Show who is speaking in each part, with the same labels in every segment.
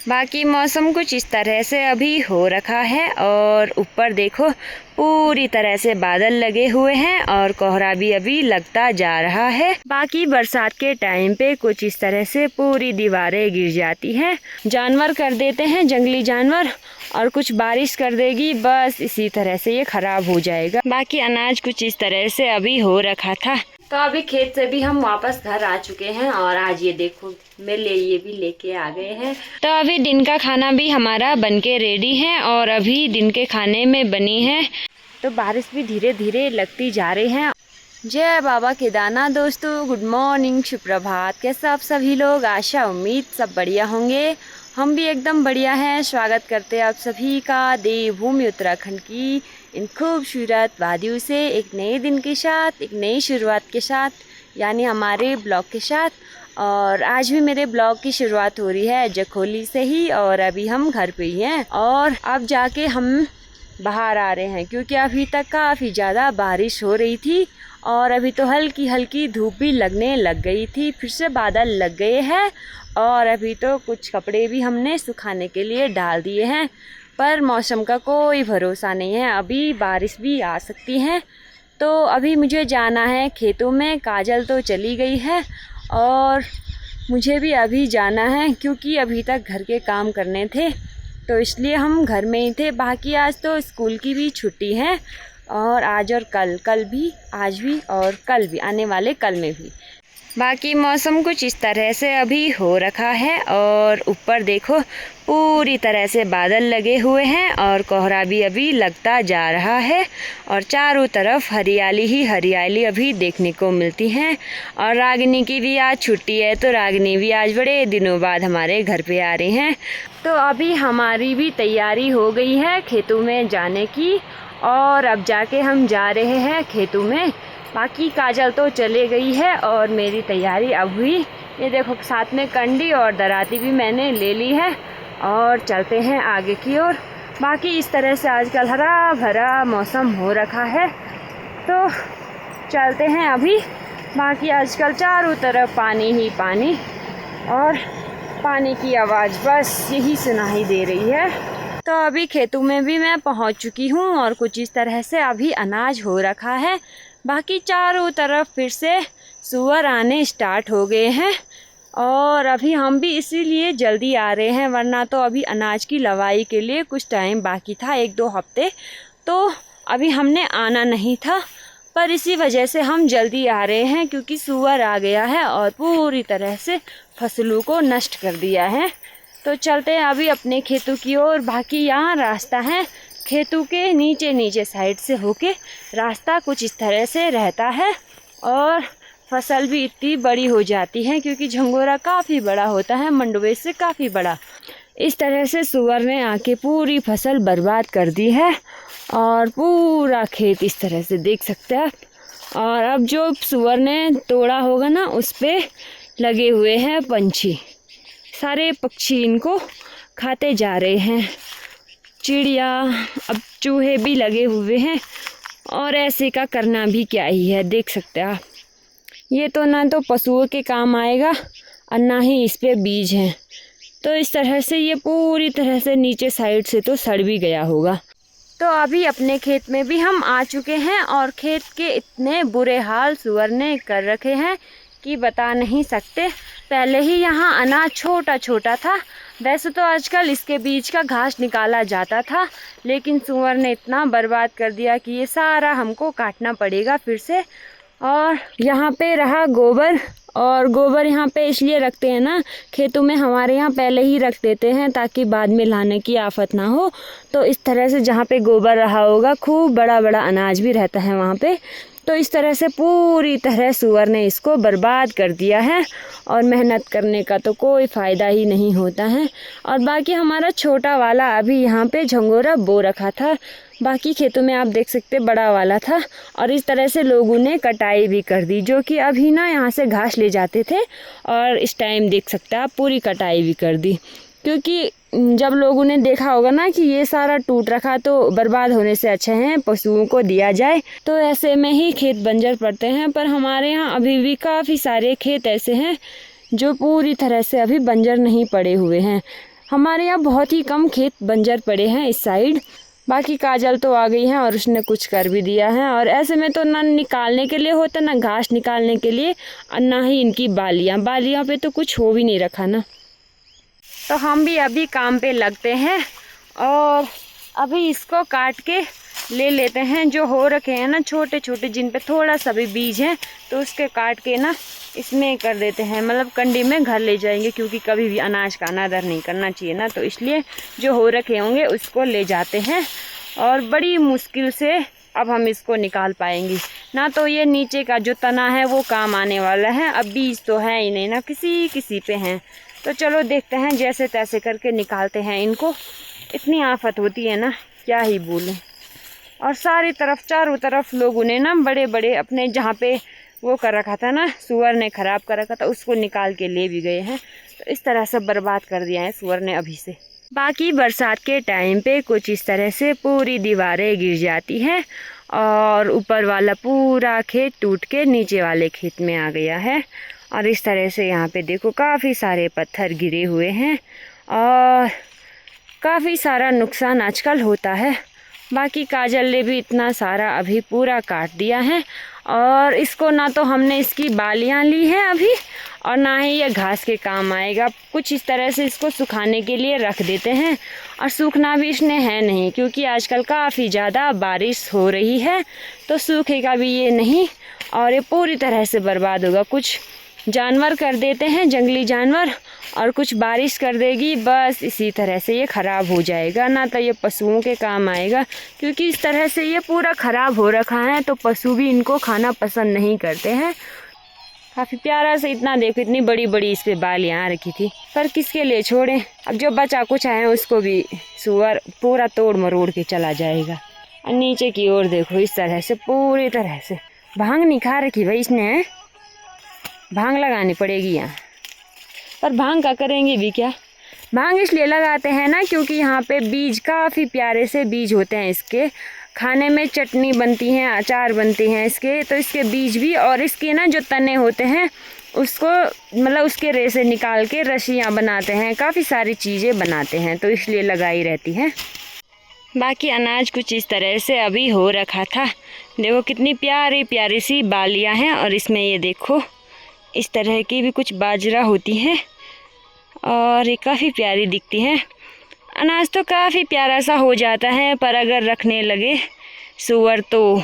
Speaker 1: बाकी मौसम कुछ इस तरह से अभी हो रखा है और ऊपर देखो पूरी तरह से बादल लगे हुए हैं और कोहरा भी अभी लगता जा रहा है। बाकी बरसात के टाइम पे कुछ इस तरह से पूरी दीवारें गिर जाती हैं, जानवर कर देते हैं, जंगली जानवर, और कुछ बारिश कर देगी, बस इसी तरह से ये खराब हो जाएगा। बाकी अनाज कुछ इस तरह से अभी हो रखा था। तो अभी खेत से भी हम वापस घर आ चुके हैं और आज ये देखो मेरे लिए ये भी लेके आ गए हैं। तो अभी दिन का खाना भी हमारा बनके रेडी है और अभी दिन के खाने में बनी है। तो बारिश भी धीरे धीरे लगती जा रही है। जय बाबा केदारनाथ दोस्तों, गुड मॉर्निंग, सुप्रभात। कैसे आप सभी लोग? आशा उम्मीद सब बढ़िया होंगे। हम भी एकदम बढ़िया हैं। स्वागत करते हैं आप सभी का देवभूमि उत्तराखंड की इन खूबसूरत वादियों से एक नए दिन के साथ, एक नई शुरुआत के साथ, यानी हमारे ब्लॉग के साथ। और आज भी मेरे ब्लॉग की शुरुआत हो रही है जखोली से ही और अभी हम घर पे ही हैं और अब जाके हम बाहर आ रहे हैं क्योंकि अभी तक काफ़ी ज़्यादा बारिश हो रही थी और अभी तो हल्की हल्की धूप भी लगने लग गई थी, फिर से बादल लग गए हैं और अभी तो कुछ कपड़े भी हमने सुखाने के लिए डाल दिए हैं। पर मौसम का कोई भरोसा नहीं है, अभी बारिश भी आ सकती है। तो अभी मुझे जाना है खेतों में। काजल तो चली गई है और मुझे भी अभी जाना है क्योंकि अभी तक घर के काम करने थे, तो इसलिए हम घर में ही थे। बाकी आज तो स्कूल की भी छुट्टी है और आज और कल भी, आज भी और कल भी, आने वाले कल में भी। बाकी मौसम कुछ इस तरह से अभी हो रखा है और ऊपर देखो पूरी तरह से बादल लगे हुए हैं और कोहरा भी अभी लगता जा रहा है और चारों तरफ हरियाली ही हरियाली अभी देखने को मिलती है। और रागिनी की भी आज छुट्टी है, तो रागिनी भी आज बड़े दिनों बाद हमारे घर पे आ रही हैं। तो अभी हमारी भी तैयारी हो गई है खेतों में जाने की और अब जाके हम जा रहे हैं खेतों में। बाकी काजल तो चले गई है और मेरी तैयारी अब हुई। ये देखो साथ में कंडी और दराती भी मैंने ले ली है और चलते हैं आगे की ओर। बाकी इस तरह से आजकल हरा भरा मौसम हो रखा है, तो चलते हैं अभी। बाकी आजकल चारों तरफ पानी ही पानी और पानी की आवाज़ बस यही सुनाई दे रही है। तो अभी खेतों में भी मैं पहुंच चुकी हूं और कुछ इस तरह से अभी अनाज हो रखा है। बाकी चारों तरफ फिर से सूअर आने स्टार्ट हो गए हैं और अभी हम भी इसीलिए जल्दी आ रहे हैं, वरना तो अभी अनाज की लवाई के लिए कुछ टाइम बाकी था, 1-2 हफ्ते, तो अभी हमने आना नहीं था। पर इसी वजह से हम जल्दी आ रहे हैं क्योंकि सूअर आ गया है और पूरी तरह से फसलों को नष्ट कर दिया है। तो चलते हैं अभी अपने खेतों की ओर। बाकी यहाँ रास्ता है, खेतों के नीचे नीचे साइड से होके रास्ता कुछ इस तरह से रहता है और फसल भी इतनी बड़ी हो जाती है क्योंकि झंगोरा काफ़ी बड़ा होता है, मंडवे से काफ़ी बड़ा। इस तरह से सूअर ने आके पूरी फसल बर्बाद कर दी है और पूरा खेत इस तरह से देख सकते हैं आप। और अब जो सूअर ने तोड़ा होगा ना, उस पे लगे हुए हैं पंछी, सारे पक्षी इनको खाते जा रहे हैं, चिड़िया, अब चूहे भी लगे हुए हैं और ऐसे का करना भी क्या ही है, देख सकते हैं आप। ये तो ना तो पशुओं के काम आएगा और ना ही इस पे बीज हैं, तो इस तरह से ये पूरी तरह से नीचे साइड से तो सड़ भी गया होगा। तो अभी अपने खेत में भी हम आ चुके हैं और खेत के इतने बुरे हाल सूअर ने कर रखे हैं कि बता नहीं सकते। पहले ही यहाँ अनाज छोटा छोटा था, वैसे तो आजकल इसके बीच का घास निकाला जाता था, लेकिन सूअर ने इतना बर्बाद कर दिया कि ये सारा हमको काटना पड़ेगा फिर से। और यहाँ पे रहा गोबर, और गोबर यहाँ पे इसलिए रखते हैं ना, खेतों में हमारे यहाँ पहले ही रख देते हैं ताकि बाद में लाने की आफत ना हो। तो इस तरह से जहाँ पे गोबर रहा होगा, खूब बड़ा बड़ा अनाज भी रहता है वहाँ पे, तो इस तरह से पूरी तरह सूअर ने इसको बर्बाद कर दिया है और मेहनत करने का तो कोई फ़ायदा ही नहीं होता है। और बाकी हमारा छोटा वाला अभी यहाँ पे झंगोरा बो रखा था, बाकी खेतों में आप देख सकते बड़ा वाला था और इस तरह से लोगों ने कटाई भी कर दी, जो कि अभी ना यहाँ से घास ले जाते थे और इस टाइम देख सकते हैं आप पूरी कटाई भी कर दी। क्योंकि जब लोगों ने देखा होगा ना कि ये सारा टूट रखा, तो बर्बाद होने से अच्छा है पशुओं को दिया जाए, तो ऐसे में ही खेत बंजर पड़ते हैं। पर हमारे यहाँ अभी भी काफ़ी सारे खेत ऐसे हैं जो पूरी तरह से अभी बंजर नहीं पड़े हुए हैं। हमारे यहाँ बहुत ही कम खेत बंजर पड़े हैं इस साइड। बाकी काजल तो आ गई है और उसने कुछ कर भी दिया है। और ऐसे में तो ना निकालने के लिए होता, ना घास निकालने के लिए, और ना ही इनकी बालियाँ पे तो कुछ हो भी नहीं रखा ना। तो हम भी अभी काम पे लगते हैं और अभी इसको काट के ले लेते हैं। जो हो रखे हैं ना छोटे छोटे, जिन पे थोड़ा सा भी बीज है, तो उसके काट के ना इसमें कर देते हैं, मतलब कंडी में घर ले जाएंगे, क्योंकि कभी भी अनाज का अनादर नहीं करना चाहिए ना। तो इसलिए जो हो रखे होंगे उसको ले जाते हैं और बड़ी मुश्किल से अब हम इसको निकाल पाएंगे ना। तो ये नीचे का जो तना है वो काम आने वाला है, अब बीज तो है ही नहीं ना, किसी किसी पे हैं। तो चलो देखते हैं, जैसे तैसे करके निकालते हैं इनको। इतनी आफत होती है ना, क्या ही बोलें। और सारी तरफ चारों तरफ लोगों ने ना बड़े बड़े अपने जहाँ पे वो कर रखा था ना, सुअर ने ख़राब कर रखा था, उसको निकाल के ले भी गए हैं। तो इस तरह से बर्बाद कर दिया है सुअर ने अभी से। बाकी बरसात के टाइम पे कुछ इस तरह से पूरी दीवारें गिर जाती हैं और ऊपर वाला पूरा खेत टूट के नीचे वाले खेत में आ गया है। और इस तरह से यहाँ पे देखो काफ़ी सारे पत्थर गिरे हुए हैं और काफ़ी सारा नुकसान आजकल होता है। बाकी काजल ने भी इतना सारा अभी पूरा काट दिया है और इसको ना तो हमने इसकी बालियाँ ली हैं अभी, और ना ही ये घास के काम आएगा। कुछ इस तरह से इसको सुखाने के लिए रख देते हैं, और सूखना भी इसने है नहीं, क्योंकि आजकल काफ़ी ज़्यादा बारिश हो रही है, तो सूखेगा भी ये नहीं और ये पूरी तरह से बर्बाद होगा। कुछ जानवर कर देते हैं, जंगली जानवर, और कुछ बारिश कर देगी, बस इसी तरह से ये ख़राब हो जाएगा। ना तो ये पशुओं के काम आएगा, क्योंकि इस तरह से ये पूरा ख़राब हो रखा है, तो पशु भी इनको खाना पसंद नहीं करते हैं। काफ़ी प्यारा से, इतना देखो इतनी बड़ी बड़ी इस पर बालियाँ आ रखी थी, पर किसके लिए छोड़ें। अब जो बचा कुछ है उसको भी सुअर पूरा तोड़ मरोड़ के चला जाएगा। और नीचे की ओर देखो इस तरह से पूरी तरह से भांग नहीं खा रखी भाई इसने, भांग लगानी पड़ेगी यहाँ। पर भांग का करेंगे भी क्या, भांग इसलिए लगाते हैं ना क्योंकि यहाँ पे बीज काफ़ी प्यारे से बीज होते हैं इसके, खाने में चटनी बनती हैं, अचार बनते हैं इसके। तो इसके बीज भी और इसके ना जो तने होते हैं उसको मतलब उसके रेसे निकाल के रस्सियाँ बनाते हैं, काफ़ी सारी चीज़ें बनाते हैं, तो इसलिए लगाई रहती हैं। बाकी अनाज कुछ इस तरह से अभी हो रखा था। देखो कितनी प्यारी प्यारी सी बालियाँ हैं, और इसमें ये देखो इस तरह की भी कुछ बाजरा होती हैं और ये काफ़ी प्यारी दिखती हैं। अनाज तो काफ़ी प्यारा सा हो जाता है, पर अगर रखने लगे सुअर तो,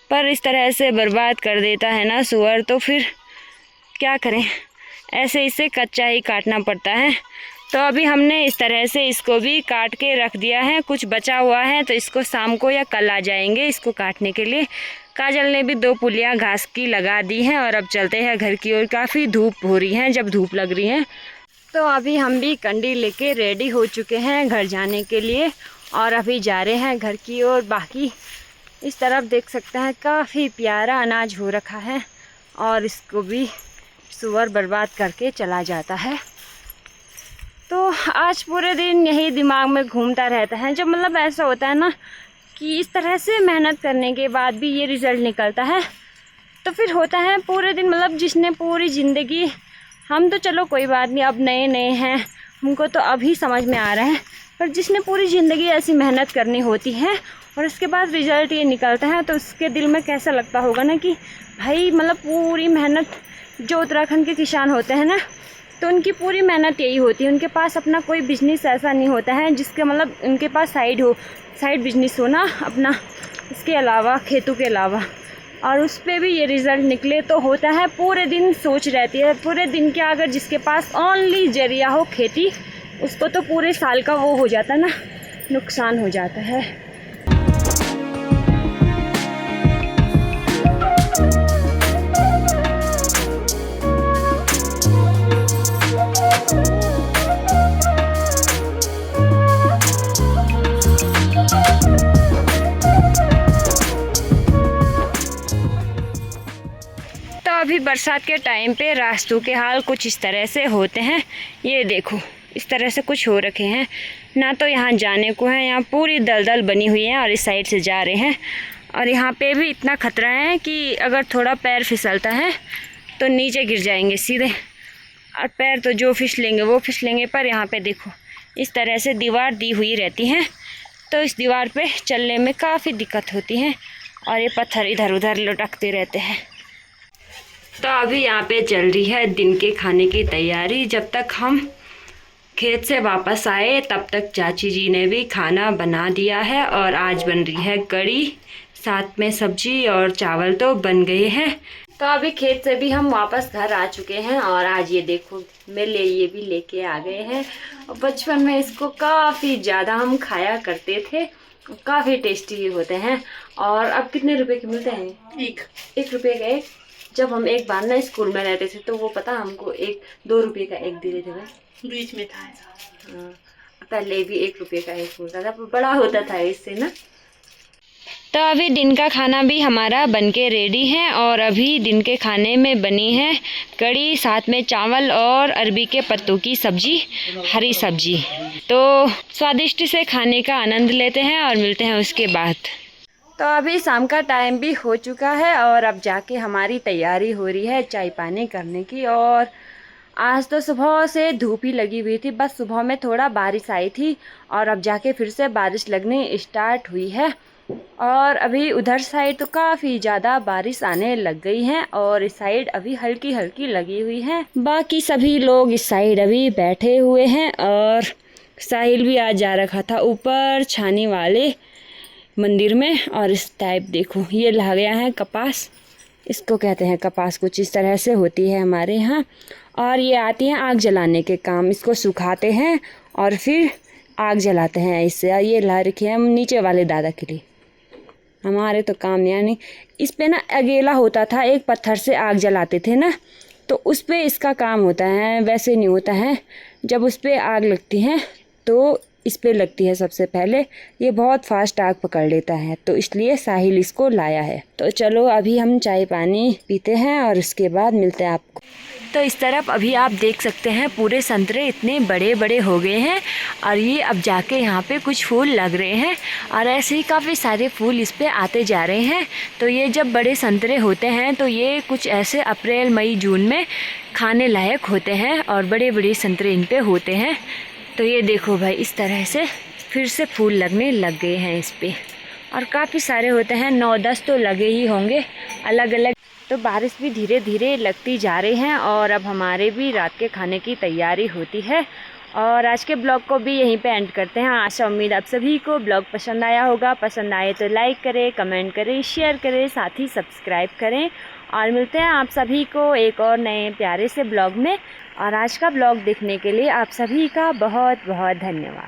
Speaker 1: पर इस तरह से बर्बाद कर देता है ना सुअर, तो फिर क्या करें, ऐसे इसे कच्चा ही काटना पड़ता है। तो अभी हमने इस तरह से इसको भी काट के रख दिया है, कुछ बचा हुआ है तो इसको शाम को या कल आ जाएंगे इसको काटने के लिए। काजल ने भी 2 पुलियाँ घास की लगा दी हैं और अब चलते हैं घर की ओर। काफ़ी धूप हो रही है, जब धूप लग रही है तो अभी हम भी कंडी लेके रेडी हो चुके हैं घर जाने के लिए, और अभी जा रहे हैं घर की ओर। बाकी इस तरफ देख सकते हैं काफ़ी प्यारा अनाज हो रखा है और इसको भी सुअर बर्बाद करके चला जाता है। तो आज पूरे दिन यही दिमाग में घूमता रहता है, जब मतलब ऐसा होता है ना कि इस तरह से मेहनत करने के बाद भी ये रिज़ल्ट निकलता है, तो फिर होता है पूरे दिन, मतलब जिसने पूरी ज़िंदगी, हम तो चलो कोई बात नहीं अब नए नए हैं, हमको तो अभी समझ में आ रहा है, पर जिसने पूरी ज़िंदगी ऐसी मेहनत करनी होती है और उसके बाद रिज़ल्ट ये निकलता है, तो उसके दिल में कैसा लगता होगा ना कि भाई मतलब पूरी मेहनत, जो उत्तराखंड के किसान होते हैं ना, तो उनकी पूरी मेहनत यही होती है। उनके पास अपना कोई बिजनेस ऐसा नहीं होता है जिसके मतलब उनके पास साइड बिजनेस हो ना अपना, इसके अलावा खेतों के अलावा, और उस पर भी ये रिज़ल्ट निकले तो होता है पूरे दिन सोच रहती है। पूरे दिन क्या, अगर जिसके पास ओनली जरिया हो खेती, उसको तो पूरे साल का वो हो जाता है ना, नुकसान हो जाता है। अभी बरसात के टाइम पे रास्तों के हाल कुछ इस तरह से होते हैं। ये देखो इस तरह से कुछ हो रखे हैं ना, तो यहाँ जाने को है, यहाँ पूरी दलदल बनी हुई है और इस साइड से जा रहे हैं। और यहाँ पे भी इतना खतरा है कि अगर थोड़ा पैर फिसलता है तो नीचे गिर जाएंगे सीधे, और पैर तो जो फिसलेंगे वो फिसलेंगे। पर यहाँ पे देखो इस तरह से दीवार दी हुई रहती हैं, तो इस दीवार पे चलने में काफ़ी दिक्कत होती है और ये पत्थर इधर उधर लुढ़कते रहते हैं। तो अभी यहाँ पे चल रही है दिन के खाने की तैयारी। जब तक हम खेत से वापस आए तब तक चाची जी ने भी खाना बना दिया है और आज बन रही है कड़ी, साथ में सब्जी और चावल तो बन गए हैं। तो अभी खेत से भी हम वापस घर आ चुके हैं और आज ये देखो मेरे लिए ये भी लेके आ गए हैं। और बचपन में इसको काफ़ी ज़्यादा हम खाया करते थे, काफ़ी टेस्टी होते हैं। और अब कितने रुपए के मिलते हैं? एक रुपये का एक। जब हम एक बार ना स्कूल में रहते थे तो वो पता हमको 2 रुपये का एक दे देते थे,
Speaker 2: बीच में था।
Speaker 1: हाँ, पहले भी 1 रुपये का एक मिलता था, बड़ा होता था इससे ना। तो अभी दिन का खाना भी हमारा बनके रेडी है और अभी दिन के खाने में बनी है कड़ी, साथ में चावल और अरबी के पत्तों की सब्जी, हरी सब्जी। तो स्वादिष्ट से खाने का आनंद लेते हैं और मिलते हैं उसके बाद। तो अभी शाम का टाइम भी हो चुका है और अब जाके हमारी तैयारी हो रही है चाय पानी करने की। और आज तो सुबह से धूप ही लगी हुई थी, बस सुबह में थोड़ा बारिश आई थी और अब जाके फिर से बारिश लगनी स्टार्ट हुई है। और अभी उधर साइड तो काफ़ी ज़्यादा बारिश आने लग गई है और इस साइड अभी हल्की हल्की लगी हुई है। बाकी सभी लोग इस साइड अभी बैठे हुए हैं और साहिल भी आज जा रखा था ऊपर छानी वाले मंदिर में। और इस टाइप देखो ये ला गया है कपास, इसको कहते हैं कपास, कुछ इस तरह से होती है हमारे यहाँ। और ये आती हैं आग जलाने के काम, इसको सुखाते हैं और फिर आग जलाते हैं इससे। ये ला रखे हैं हम नीचे वाले दादा के लिए, हमारे तो काम नहीं। इस पे ना अकेला होता था, एक पत्थर से आग जलाते थे ना, तो उस पे इसका काम होता है, वैसे नहीं होता है। जब उस पे आग लगती है तो इस पे लगती है सबसे पहले, ये बहुत फास्ट आग पकड़ लेता है, तो इसलिए साहिल इसको लाया है। तो चलो अभी हम चाय पानी पीते हैं और उसके बाद मिलते हैं आपको। तो इस तरफ अभी आप देख सकते हैं पूरे संतरे इतने बड़े बड़े हो गए हैं और ये अब जाके यहाँ पे कुछ फूल लग रहे हैं और ऐसे ही काफ़ी सारे फूल इस पे आते जा रहे हैं। तो ये जब बड़े संतरे होते हैं तो ये कुछ ऐसे अप्रैल मई जून में खाने लायक होते हैं और बड़े बड़े संतरे इन पे होते हैं। तो ये देखो भाई इस तरह से फिर से फूल लगने लग गए हैं इस पे और काफ़ी सारे होते हैं, 9-10 तो लगे ही होंगे अलग अलग। तो बारिश भी धीरे धीरे लगती जा रही है और अब हमारे भी रात के खाने की तैयारी होती है। और आज के ब्लॉग को भी यहीं पे एंड करते हैं। आशा उम्मीद आप सभी को ब्लॉग पसंद आया होगा। पसंद आए तो लाइक करें, कमेंट करें, शेयर करें, साथ ही सब्सक्राइब करें। और मिलते हैं आप सभी को एक और नए प्यारे से ब्लॉग में। और आज का ब्लॉग देखने के लिए आप सभी का बहुत बहुत धन्यवाद।